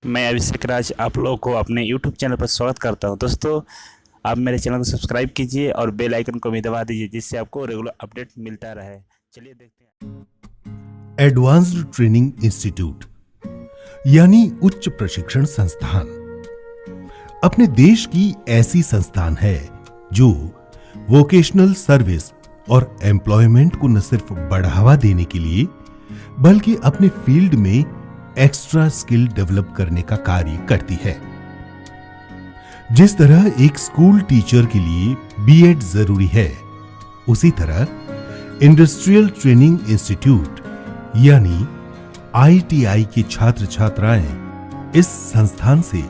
मैं अभिषेक राज आप लोगों को अपने YouTube चैनल पर स्वागत करता हूं। दोस्तों, आप मेरे चैनल को सब्सक्राइब कीजिए और बेल आइकन को भी दबा दीजिए, जिससे आपको रेगुलर अपडेट मिलता रहे। चलिए देखते हैं। एडवांस्ड ट्रेनिंग इंस्टीट्यूट यानी उच्च प्रशिक्षण संस्थान अपने देश की ऐसी संस्थान है जो वोकेशनल सर्विस और एम्प्लॉयमेंट को न सिर्फ बढ़ावा देने के लिए बल्कि अपने फील्ड में एक्स्ट्रा स्किल डेवलप करने का कार्य करती है। जिस तरह एक स्कूल टीचर के लिए बीएड जरूरी है, उसी तरह इंडस्ट्रियल ट्रेनिंग इंस्टीट्यूट यानी आईटीआई के छात्र छात्राएं इस संस्थान से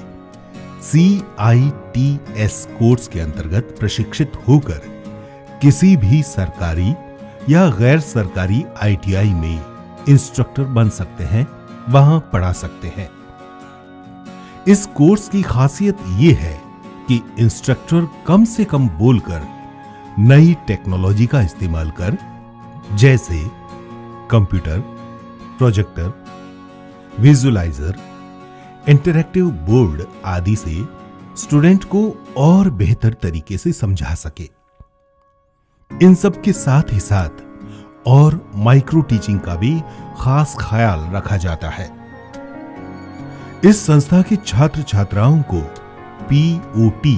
CITS कोर्स के अंतर्गत प्रशिक्षित होकर किसी भी सरकारी या गैर सरकारी आईटीआई में इंस्ट्रक्टर बन सकते हैं, वहां पढ़ा सकते हैं। इस कोर्स की खासियत यह है कि इंस्ट्रक्टर कम से कम बोलकर नई टेक्नोलॉजी का इस्तेमाल कर, जैसे computer, projector, visualiser, interactive board आदि से स्टूडेंट को और बेहतर तरीके से समझा सके। इन सब के साथ ही साथ और माइक्रो टीचिंग का भी खास ख्याल रखा जाता है। इस संस्था के छात्र छात्राओं को POT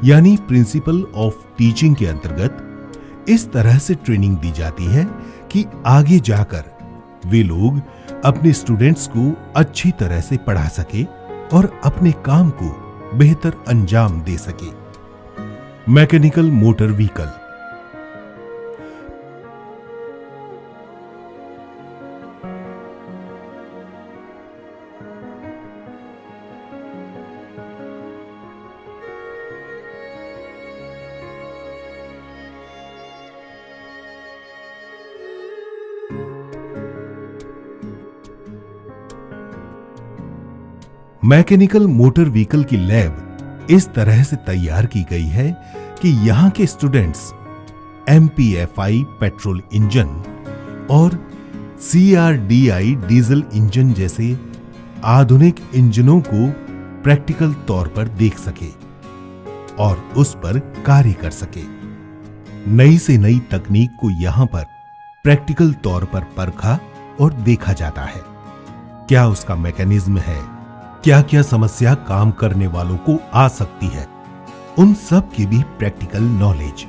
यानी प्रिंसिपल ऑफ टीचिंग के अंतर्गत इस तरह से ट्रेनिंग दी जाती है कि आगे जाकर वे लोग अपने स्टूडेंट्स को अच्छी तरह से पढ़ा सके और अपने काम को बेहतर अंजाम दे सके। Mechanical motor vehicle mechanical motor vehicle की लैब इस तरह से तैयार की गई है कि यहां के स्टूडेंट्स MPFI पेट्रोल इंजन और CRDI डीजल इंजन जैसे आधुनिक इंजनों को प्रैक्टिकल तौर पर देख सके और उस पर कार्य कर सके। नई से नई तकनीक को यहां पर प्रैक्टिकल तौर पर परखा और देखा जाता है। क्या उसका मैकेनिज्म है, क्या क्या समस्या काम करने वालों को आ सकती है, उन सब की भी प्रैक्टिकल नॉलेज।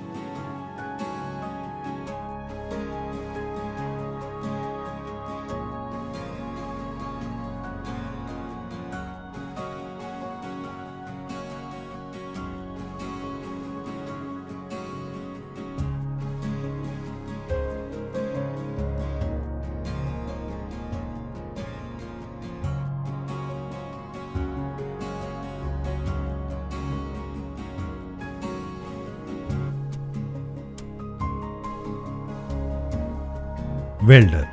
वेल्डर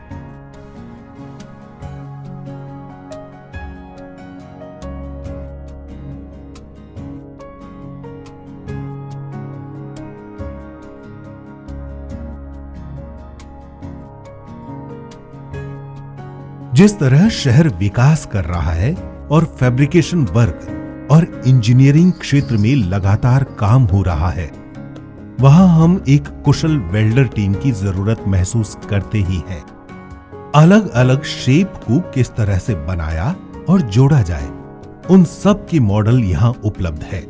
जिस तरह शहर विकास कर रहा है और फैब्रिकेशन वर्क और इंजीनियरिंग क्षेत्र में लगातार काम हो रहा है, वहां हम एक कुशल वेल्डर टीम की जरूरत महसूस करते ही हैं। अलग अलग शेप को किस तरह से बनाया और जोड़ा जाए, उन सब के मॉडल यहां उपलब्ध है।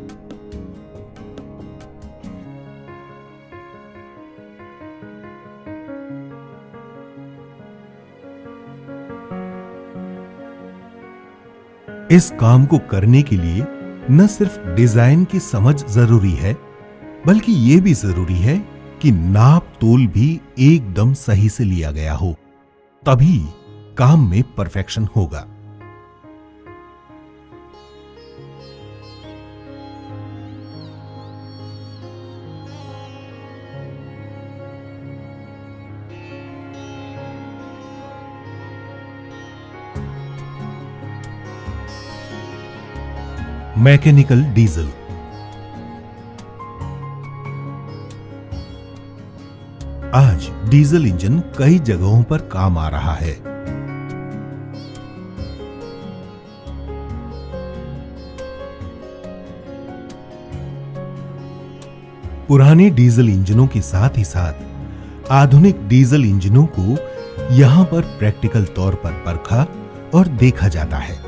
इस काम को करने के लिए न सिर्फ डिजाइन की समझ जरूरी है, बल्कि यह भी जरूरी है कि नाप तोल भी एकदम सही से लिया गया हो, तभी काम में परफेक्शन होगा। मैकेनिकल डीजल आज डीजल इंजन कई जगहों पर काम आ रहा है। पुराने डीजल इंजनों के साथ ही साथ आधुनिक डीजल इंजनों को यहां पर प्रैक्टिकल तौर पर परखा और देखा जाता है।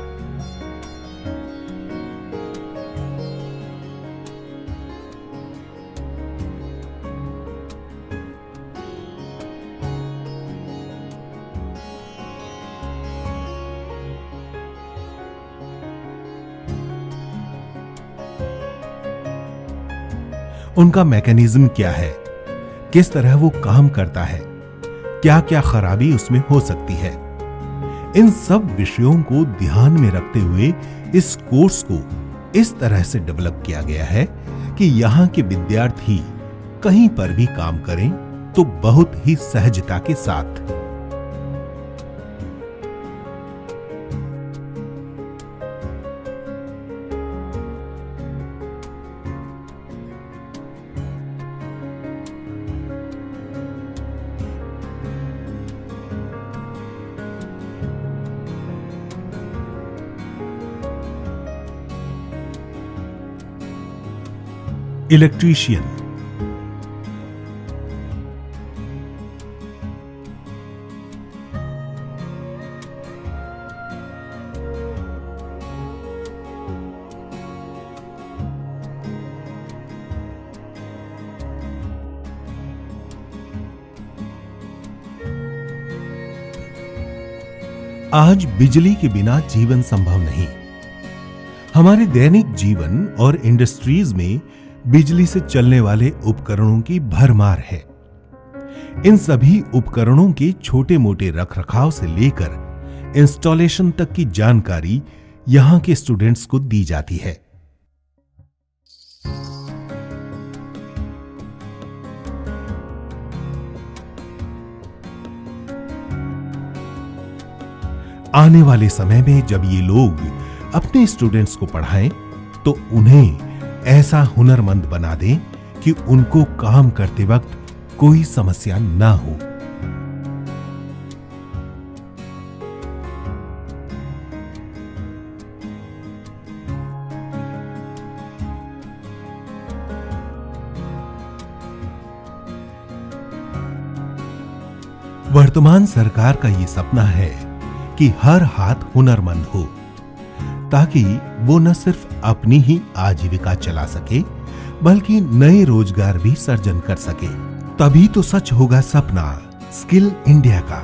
उनका मैकेनिज्म क्या है, किस तरह वो काम करता है, क्या क्या खराबी उसमें हो सकती है, इन सब विषयों को ध्यान में रखते हुए इस कोर्स को इस तरह से डेवलप किया गया है कि यहां के विद्यार्थी कहीं पर भी काम करें तो बहुत ही सहजता के साथ। इलेक्ट्रीशियन, आज बिजली के बिना जीवन संभव नहीं। हमारे दैनिक जीवन और इंडस्ट्रीज में बिजली से चलने वाले उपकरणों की भरमार है। इन सभी उपकरणों के छोटे मोटे रखरखाव से लेकर इंस्टॉलेशन तक की जानकारी यहां के स्टूडेंट्स को दी जाती है। आने वाले समय में जब ये लोग अपने स्टूडेंट्स को पढ़ाएं तो उन्हें ऐसा हुनरमंद बना दें कि उनको काम करते वक्त कोई समस्या ना हो। वर्तमान सरकार का ये सपना है कि हर हाथ हुनरमंद हो, ताकि वो न सिर्फ अपनी ही आजीविका चला सके बल्कि नए रोजगार भी सर्जन कर सके। तभी तो सच होगा सपना स्किल इंडिया का।